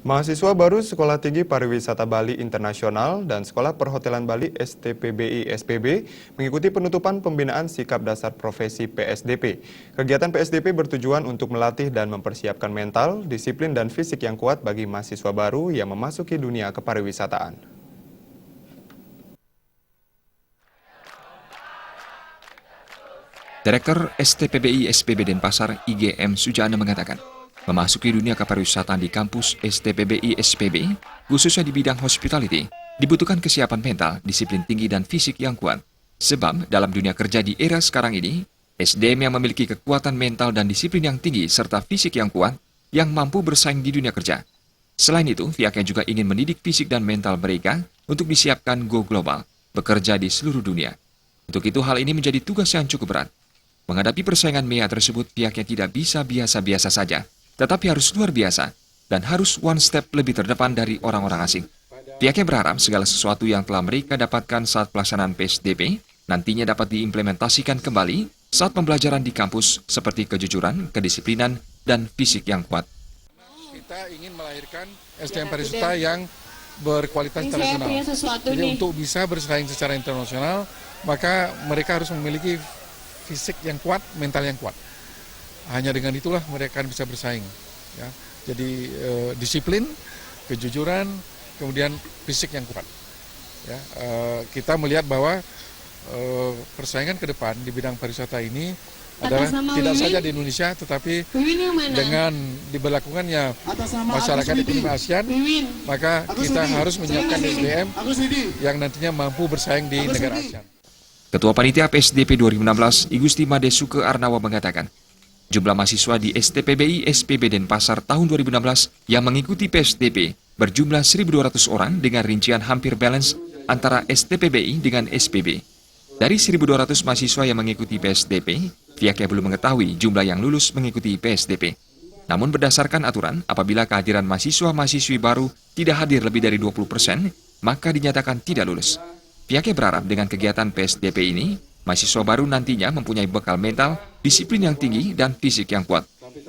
Mahasiswa baru Sekolah Tinggi Pariwisata Bali Internasional dan Sekolah Perhotelan Bali STPBI SPB mengikuti penutupan pembinaan sikap dasar profesi PSDP. Kegiatan PSDP bertujuan untuk melatih dan mempersiapkan mental, disiplin dan fisik yang kuat bagi mahasiswa baru yang memasuki dunia kepariwisataan. Direktur STPBI SPB Denpasar IGM Sujana mengatakan, memasuki dunia kepariwisataan di kampus STPBI SPB, khususnya di bidang hospitality, dibutuhkan kesiapan mental, disiplin tinggi dan fisik yang kuat. Sebab dalam dunia kerja di era sekarang ini, SDM yang memiliki kekuatan mental dan disiplin yang tinggi serta fisik yang kuat yang mampu bersaing di dunia kerja. Selain itu, pihaknya juga ingin mendidik fisik dan mental mereka untuk disiapkan go global, bekerja di seluruh dunia. Untuk itu hal ini menjadi tugas yang cukup berat. Menghadapi persaingan MEA tersebut, pihaknya tidak bisa biasa-biasa saja, tetapi harus luar biasa dan harus one step lebih terdepan dari orang-orang asing. Pihaknya berharap segala sesuatu yang telah mereka dapatkan saat pelaksanaan PSDP nantinya dapat diimplementasikan kembali saat pembelajaran di kampus seperti kejujuran, kedisiplinan, dan fisik yang kuat. Kita ingin melahirkan SDM pariwisata yang berkualitas internasional. Jadi untuk bisa bersaing secara internasional, maka mereka harus memiliki fisik yang kuat, mental yang kuat. Hanya dengan itulah mereka akan bisa bersaing. Ya. Jadi disiplin, kejujuran, kemudian fisik yang kuat. Ya. Kita melihat bahwa persaingan ke depan di bidang pariwisata ini adalah tidak saja di Indonesia, tetapi dengan diberlakukannya masyarakat ekonomi ASEAN, maka kita harus menyiapkan SDM yang nantinya mampu bersaing di negara ASEAN. Ketua Panitia PSDP 2016, Igusti Made Suke Arnawa mengatakan, jumlah mahasiswa di STPBI SPB Denpasar tahun 2016 yang mengikuti PSDP berjumlah 1.200 orang dengan rincian hampir balance antara STPBI dengan SPB. Dari 1.200 mahasiswa yang mengikuti PSDP, pihaknya belum mengetahui jumlah yang lulus mengikuti PSDP. Namun berdasarkan aturan, apabila kehadiran mahasiswa-mahasiswi baru tidak hadir lebih dari 20%, maka dinyatakan tidak lulus. Pihaknya berharap dengan kegiatan PSDP ini, mahasiswa baru nantinya mempunyai bekal mental, disiplin yang tinggi, dan fisik yang kuat.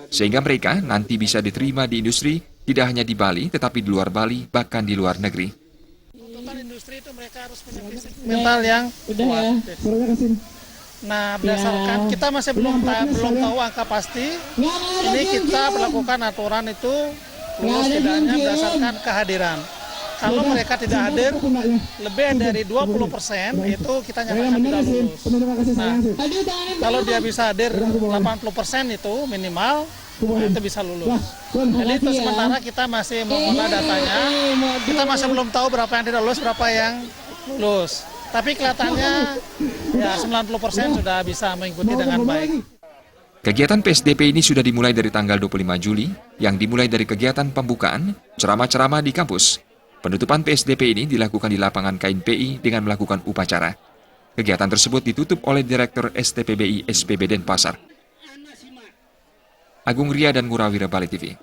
Sehingga mereka nanti bisa diterima di industri, tidak hanya di Bali, tetapi di luar Bali, bahkan di luar negeri. Tuntutan industri itu mereka harus punya fisik mental yang kuat. Nah, berdasarkan kita masih belum tahu angka pasti, ini kita melakukan aturan itu lulus tidaknya berdasarkan kehadiran. Kalau mereka tidak hadir lebih dari 20% itu kita nyatakan tidak lulus. Nah, kalau dia bisa hadir 80% itu minimal, itu bisa lulus. Jadi itu sementara kita masih mengolah datanya, kita masih belum tahu berapa yang tidak lulus, berapa yang lulus. Tapi kelihatannya ya 90% sudah bisa mengikuti dengan baik. Kegiatan PSDP ini sudah dimulai dari tanggal 25 Juli, yang dimulai dari kegiatan pembukaan, ceramah-ceramah di kampus. Penutupan PSDP ini dilakukan di lapangan KNPI dengan melakukan upacara. Kegiatan tersebut ditutup oleh Direktur STPBI SPB Denpasar. Agung Ria dan Murawira Bali TV.